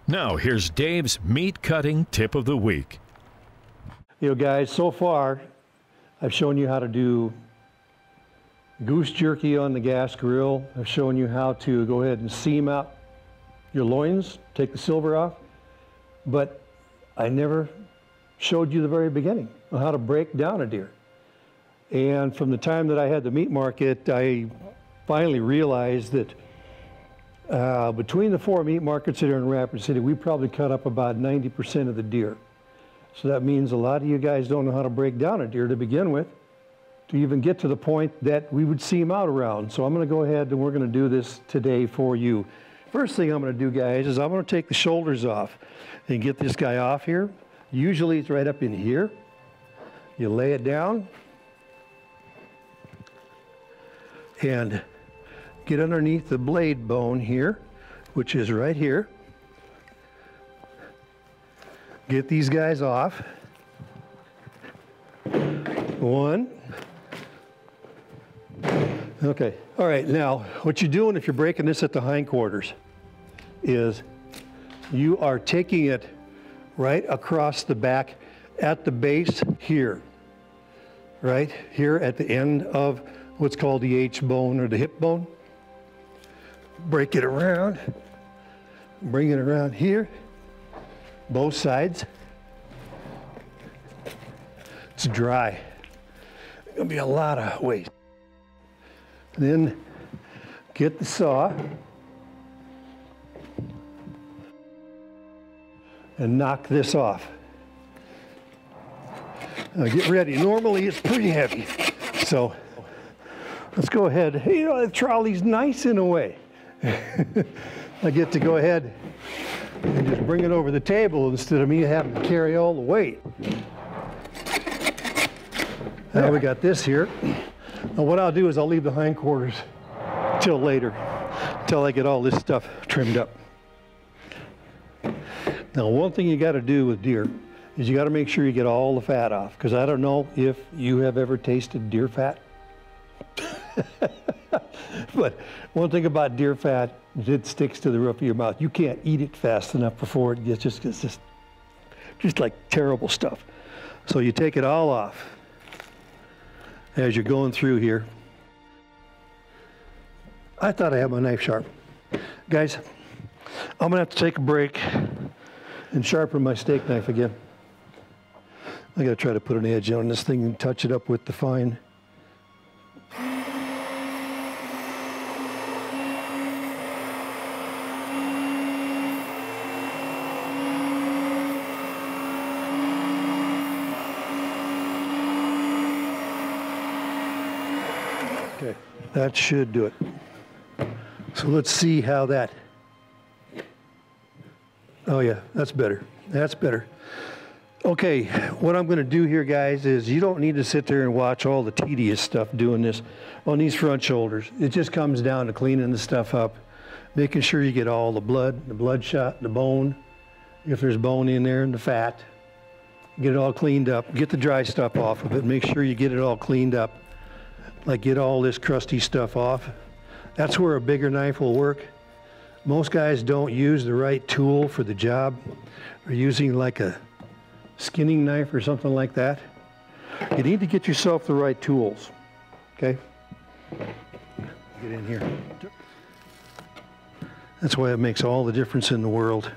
Now here's Dave's meat cutting tip of the week. You know, guys, so far I've shown you how to do goose jerky on the gas grill. I've shown you how to go ahead and seam out your loins, take the silver off, but I never showed you the very beginning of how to break down a deer. And from the time that I had the meat market, I finally realized that between the 4 meat markets that are in Rapid City, we probably cut up about 90% of the deer. So that means a lot of you guys don't know how to break down a deer to begin with, to even get to the point that we would seam out around. So I'm going to go ahead and we're going to do this today for you. First thing I'm going to do, guys, is I'm going to take the shoulders off and get this guy off here. Usually it's right up in here. You lay it down and get underneath the blade bone here, which is right here. Get these guys off. 1. Okay, all right, now what you're doing if you're breaking this at the hindquarters is you are taking it right across the back at the base here, right here at the end of what's called the H-bone or the hip bone. Break it around, bring it around here, both sides. It's dry. It's gonna be a lot of waste. Then get the saw and knock this off. Now get ready. Normally it's pretty heavy, so let's go ahead. Hey, you know, the trolley's nice in a way. I get to go ahead and just bring it over the table instead of me having to carry all the weight. Now we got this here. Now what I'll do is I'll leave the hindquarters till later, till I get all this stuff trimmed up. Now one thing you got to do with deer is you got to make sure you get all the fat off, because I don't know if you have ever tasted deer fat. But one thing about deer fat is it sticks to the roof of your mouth. You can't eat it fast enough before it gets just like terrible stuff. So you take it all off as you're going through here. I thought I had my knife sharp. Guys, I'm gonna have to take a break and sharpen my steak knife again. I gotta try to put an edge on this thing and touch it up with the fine. Okay, that should do it. So let's see how that, oh yeah, that's better. That's better. Okay, what I'm going to do here, guys, is you don't need to sit there and watch all the tedious stuff doing this on these front shoulders. It just comes down to cleaning the stuff up, making sure you get all the bloodshot, the bone, if there's bone in there, and the fat. Get it all cleaned up. Get the dry stuff off of it. Make sure you get it all cleaned up. Like get all this crusty stuff off. That's where a bigger knife will work. Most guys don't use the right tool for the job. They're using like a skinning knife or something like that. You need to get yourself the right tools, okay? Get in here. That's why it makes all the difference in the world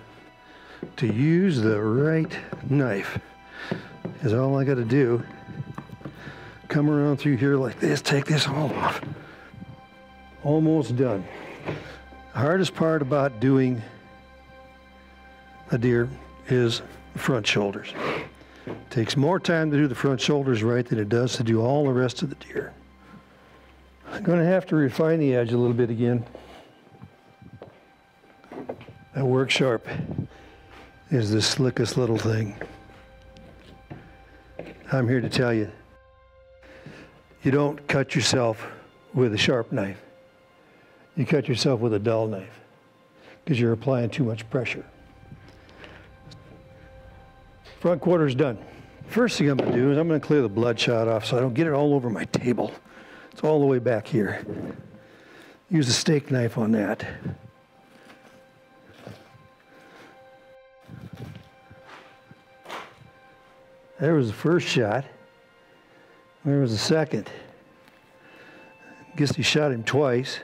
to use the right knife. Because all I got to do, come around through here like this, take this all off. Almost done. The hardest part about doing a deer is the front shoulders. It takes more time to do the front shoulders right than it does to do all the rest of the deer. I'm going to have to refine the edge a little bit again. That work sharp is the slickest little thing. I'm here to tell you, you don't cut yourself with a sharp knife. You cut yourself with a dull knife because you're applying too much pressure. Front quarter's done. First thing I'm going to do is I'm going to clear the bloodshot off so I don't get it all over my table. It's all the way back here. Use a steak knife on that. There was the first shot. Where was the second? Guess he shot him twice.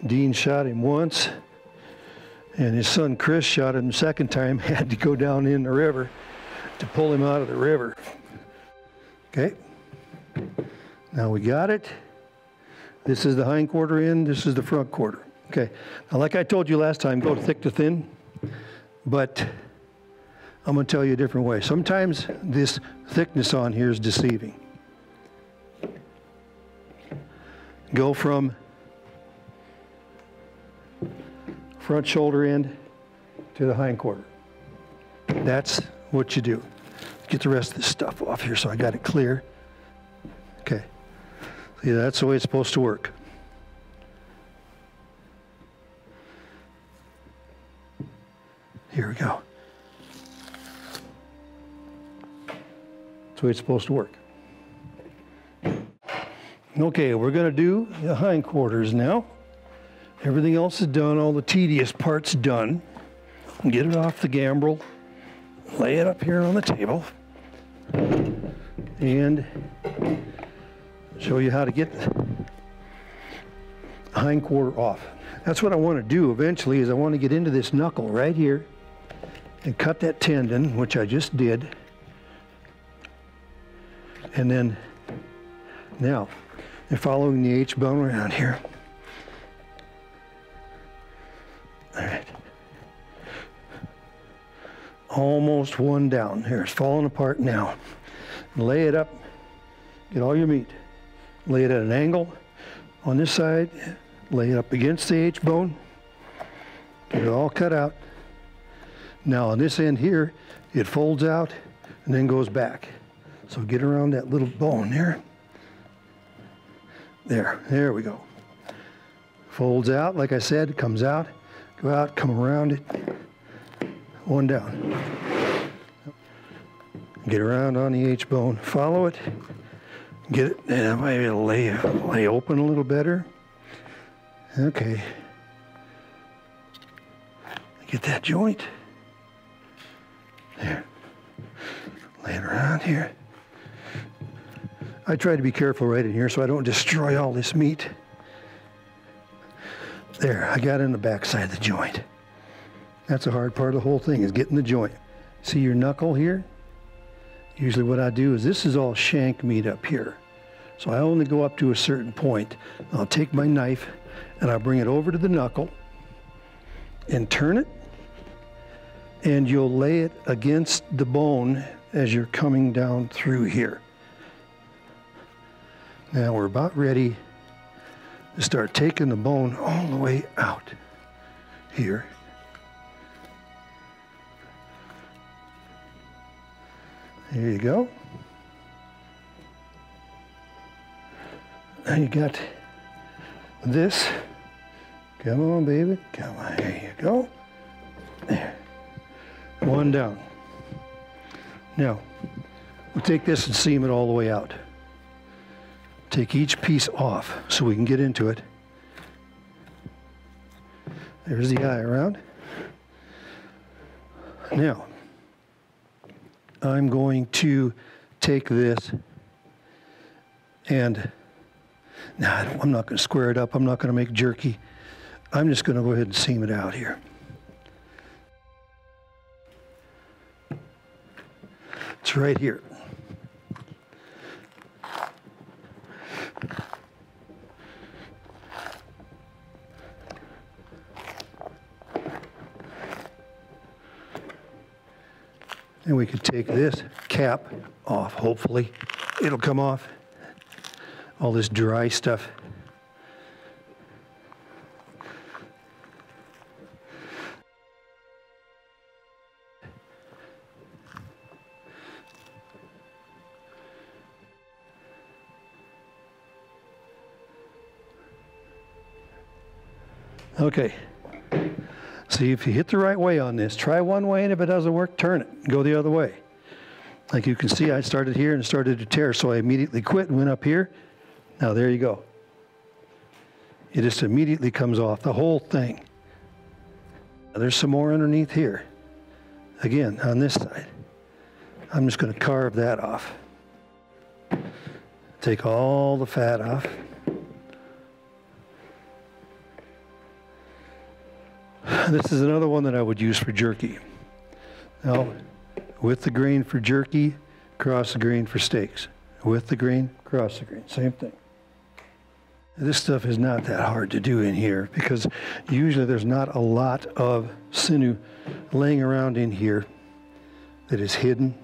Dean shot him once, and his son Chris shot him the second time. Had to go down in the river to pull him out of the river. Okay, now we got it. This is the hind quarter end, this is the front quarter. Okay, now like I told you last time, go thick to thin, but I'm going to tell you a different way. Sometimes this thickness on here is deceiving. Go from front shoulder end to the hind quarter. That's what you do. Get the rest of this stuff off here so I got it clear. Okay. See, that's the way it's supposed to work. Here we go. That's the way it's supposed to work. Okay, we're going to do the hindquarters now. Everything else is done, all the tedious part's done. Get it off the gambrel, lay it up here on the table, and show you how to get the hind quarter off. That's what I want to do eventually, is I want to get into this knuckle right here and cut that tendon, which I just did. And then, now, you're following the H-bone around here. All right. Almost one down. Here, it's falling apart now. Lay it up, get all your meat. Lay it at an angle on this side, lay it up against the H-bone, get it all cut out. Now on this end here, it folds out and then goes back. So get around that little bone there. There we go. Folds out, like I said, comes out, go out, come around it, one down. Get around on the H-bone, follow it, get it, and maybe it'll lay open a little better. Okay. Get that joint. There. Lay it around here. I try to be careful right in here so I don't destroy all this meat. There, I got in the back side of the joint. That's the hard part of the whole thing, is getting the joint. See your knuckle here? Usually what I do is, this is all shank meat up here. So I only go up to a certain point. I'll take my knife and I'll bring it over to the knuckle and turn it, and you'll lay it against the bone as you're coming down through here. Now we're about ready to start taking the bone all the way out here. There you go. Now you got this. Come on, baby. Come on. There you go. There. One down. Now, we'll take this and seam it all the way out. Take each piece off so we can get into it. There's the eye around. Now, I'm going to take this and, I'm not going to square it up. I'm not going to make jerky. I'm just going to go ahead and seam it out here. It's right here. And we could take this cap off, hopefully. It'll come off. All this dry stuff. Okay. See, if you hit the right way on this, try one way, and if it doesn't work, turn it. Go the other way. Like you can see, I started here and started to tear, so I immediately quit and went up here. Now there you go. It just immediately comes off, the whole thing. Now, there's some more underneath here. Again, on this side. I'm just going to carve that off. Take all the fat off. This is another one that I would use for jerky. Now, with the grain for jerky, cross the grain for steaks. With the grain, cross the grain. Same thing. This stuff is not that hard to do in here because usually there's not a lot of sinew laying around in here that is hidden.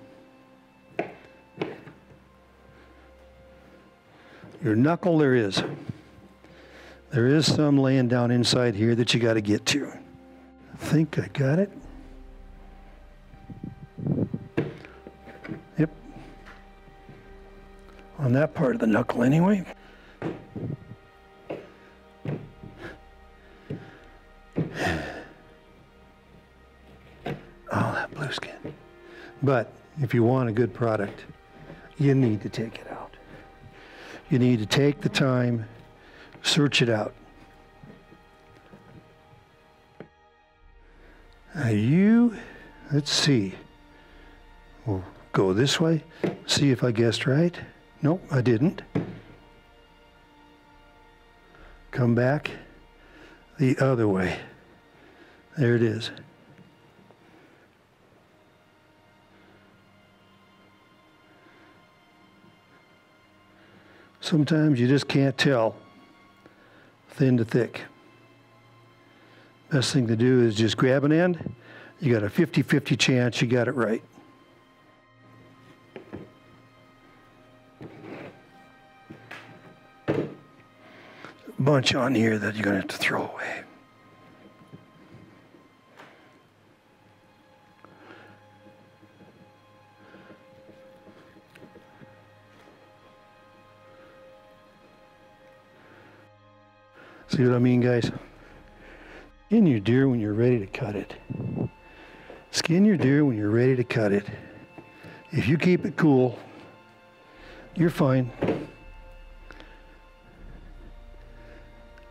Your knuckle, there is. There is some laying down inside here that you got to get to. I think I got it. Yep. On that part of the knuckle anyway. Oh, that blue skin. But if you want a good product, you need to take it out. You need to take the time, search it out. Now let's see. We'll go this way, see if I guessed right. Nope, I didn't. Come back the other way. There it is. Sometimes you just can't tell thin to thick. Best thing to do is just grab an end. You got a 50-50 chance you got it right. A bunch on here that you're going to have to throw away. See what I mean, guys? Skin your deer when you're ready to cut it. Skin your deer when you're ready to cut it. If you keep it cool, you're fine.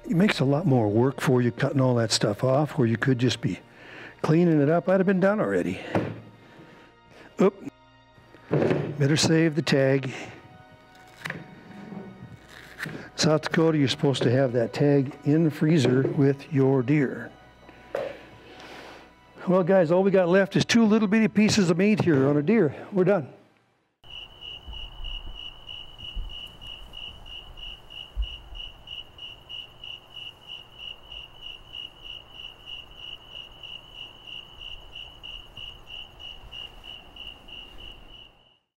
It makes a lot more work for you cutting all that stuff off, where you could just be cleaning it up. I'd have been done already. Oop. Better save the tag. South Dakota, you're supposed to have that tag in the freezer with your deer. Well, guys, all we got left is 2 little bitty pieces of meat here on a deer. We're done.